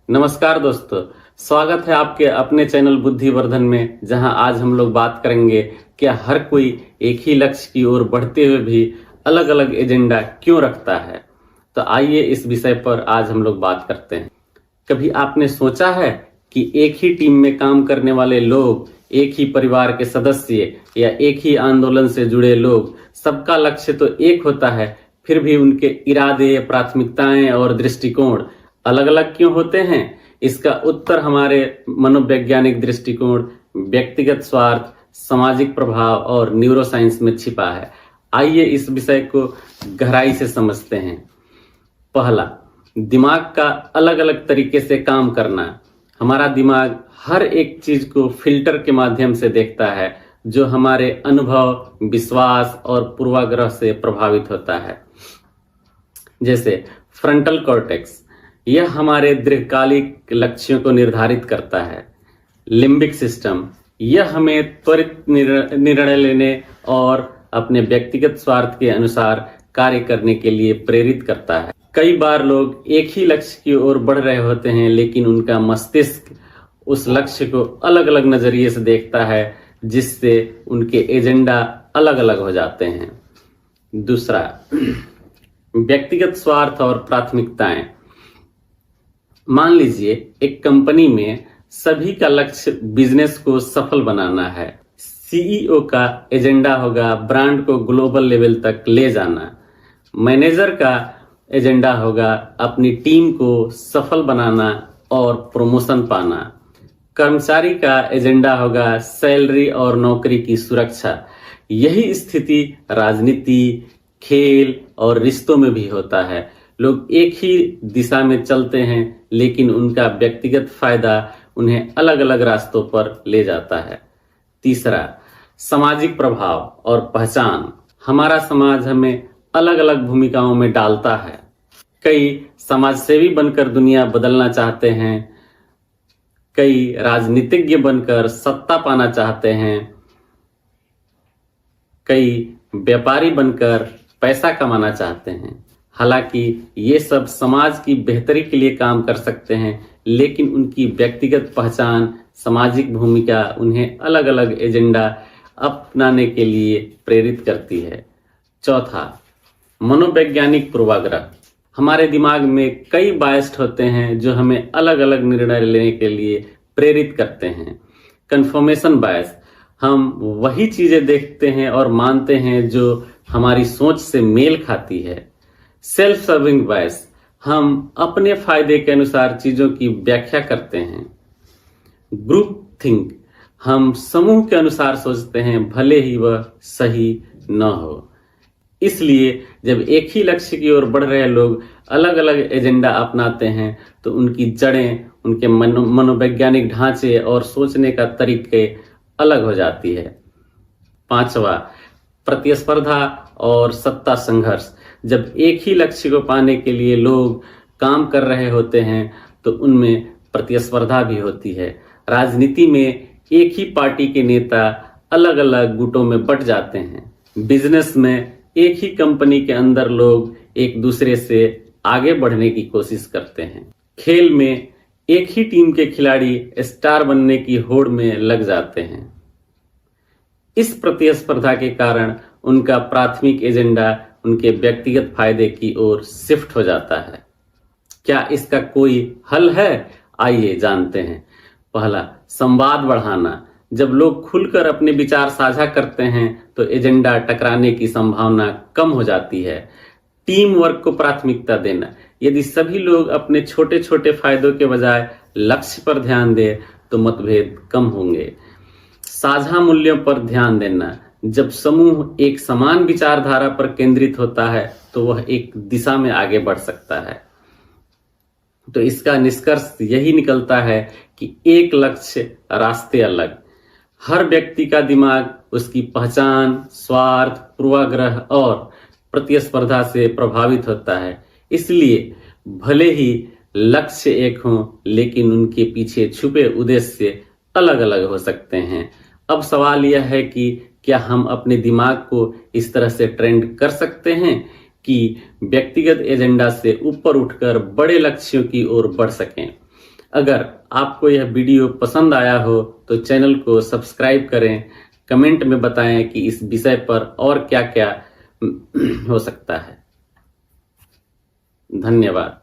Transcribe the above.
नमस्कार दोस्तों, स्वागत है आपके अपने चैनल बुद्धिवर्धन में, जहां आज हम लोग बात करेंगे कि हर कोई एक ही लक्ष्य की ओर बढ़ते हुए भी अलग अलग एजेंडा क्यों रखता है। तो आइए इस विषय पर आज हम लोग बात करते हैं। कभी आपने सोचा है कि एक ही टीम में काम करने वाले लोग, एक ही परिवार के सदस्य या एक ही आंदोलन से जुड़े लोग, सबका लक्ष्य तो एक होता है, फिर भी उनके इरादे, प्राथमिकताएं और दृष्टिकोण अलग अलग क्यों होते हैं? इसका उत्तर हमारे मनोवैज्ञानिक दृष्टिकोण, व्यक्तिगत स्वार्थ, सामाजिक प्रभाव और न्यूरोसाइंस में छिपा है। आइए इस विषय को गहराई से समझते हैं। पहला, दिमाग का अलग अलग तरीके से काम करना। हमारा दिमाग हर एक चीज को फिल्टर के माध्यम से देखता है, जो हमारे अनुभव, विश्वास और पूर्वाग्रह से प्रभावित होता है। जैसे फ्रंटल कॉर्टेक्स, यह हमारे दीर्घकालिक लक्ष्यों को निर्धारित करता है। लिम्बिक सिस्टम, यह हमें त्वरित निर्णय लेने और अपने व्यक्तिगत स्वार्थ के अनुसार कार्य करने के लिए प्रेरित करता है। कई बार लोग एक ही लक्ष्य की ओर बढ़ रहे होते हैं, लेकिन उनका मस्तिष्क उस लक्ष्य को अलग अलग नजरिए से देखता है, जिससे उनके एजेंडा अलग अलग हो जाते हैं। दूसरा, व्यक्तिगत स्वार्थ और प्राथमिकताएं। मान लीजिए एक कंपनी में सभी का लक्ष्य बिजनेस को सफल बनाना है। सीईओ का एजेंडा होगा ब्रांड को ग्लोबल लेवल तक ले जाना। मैनेजर का एजेंडा होगा अपनी टीम को सफल बनाना और प्रमोशन पाना। कर्मचारी का एजेंडा होगा सैलरी और नौकरी की सुरक्षा। यही स्थिति राजनीति, खेल और रिश्तों में भी होता है। लोग एक ही दिशा में चलते हैं, लेकिन उनका व्यक्तिगत फायदा उन्हें अलग अलग रास्तों पर ले जाता है। तीसरा, सामाजिक प्रभाव और पहचान। हमारा समाज हमें अलग अलग भूमिकाओं में डालता है। कई समाजसेवी बनकर दुनिया बदलना चाहते हैं, कई राजनीतिज्ञ बनकर सत्ता पाना चाहते हैं, कई व्यापारी बनकर पैसा कमाना चाहते हैं। हालांकि ये सब समाज की बेहतरी के लिए काम कर सकते हैं, लेकिन उनकी व्यक्तिगत पहचान, सामाजिक भूमिका उन्हें अलग अलग एजेंडा अपनाने के लिए प्रेरित करती है। चौथा, मनोवैज्ञानिक पूर्वाग्रह। हमारे दिमाग में कई बायस्ड होते हैं जो हमें अलग अलग निर्णय लेने के लिए प्रेरित करते हैं। कन्फर्मेशन बायस, हम वही चीजें देखते हैं और मानते हैं जो हमारी सोच से मेल खाती है। सेल्फ सर्विंग बायस, हम अपने फायदे के अनुसार चीजों की व्याख्या करते हैं। ग्रुप थिंक, हम समूह के अनुसार सोचते हैं, भले ही वह सही न हो। इसलिए जब एक ही लक्ष्य की ओर बढ़ रहे लोग अलग अलग एजेंडा अपनाते हैं, तो उनकी जड़ें, उनके मनोवैज्ञानिक ढांचे और सोचने का तरीके अलग हो जाती है। पांचवा, प्रतिस्पर्धा और सत्ता संघर्ष। जब एक ही लक्ष्य को पाने के लिए लोग काम कर रहे होते हैं, तो उनमें प्रतिस्पर्धा भी होती है। राजनीति में एक ही पार्टी के नेता अलग अलग गुटों में बंट जाते हैं। बिजनेस में एक ही कंपनी के अंदर लोग एक दूसरे से आगे बढ़ने की कोशिश करते हैं। खेल में एक ही टीम के खिलाड़ी स्टार बनने की होड़ में लग जाते हैं। इस प्रतिस्पर्धा के कारण उनका प्राथमिक एजेंडा उनके व्यक्तिगत फायदे की ओर शिफ्ट हो जाता है। क्या इसका कोई हल है? आइए जानते हैं। पहला, संवाद बढ़ाना। जब लोग खुलकर अपने विचार साझा करते हैं, तो एजेंडा टकराने की संभावना कम हो जाती है। टीम वर्क को प्राथमिकता देना। यदि सभी लोग अपने छोटे छोटे फायदों के बजाय लक्ष्य पर ध्यान दें, तो मतभेद कम होंगे। साझा मूल्यों पर ध्यान देना। जब समूह एक समान विचारधारा पर केंद्रित होता है, तो वह एक दिशा में आगे बढ़ सकता है। तो इसका निष्कर्ष यही निकलता है कि एक लक्ष्य, रास्ते अलग। हर व्यक्ति का दिमाग उसकी पहचान, स्वार्थ, पूर्वाग्रह और प्रतिस्पर्धा से प्रभावित होता है। इसलिए भले ही लक्ष्य एक हों, लेकिन उनके पीछे छुपे उद्देश्य अलग अलग हो सकते हैं। अब सवाल यह है कि क्या हम अपने दिमाग को इस तरह से ट्रेंड कर सकते हैं कि व्यक्तिगत एजेंडा से ऊपर उठकर बड़े लक्ष्यों की ओर बढ़ सकें। अगर आपको यह वीडियो पसंद आया हो तो चैनल को सब्सक्राइब करें, कमेंट में बताएं कि इस विषय पर और क्या क्या हो सकता है। धन्यवाद।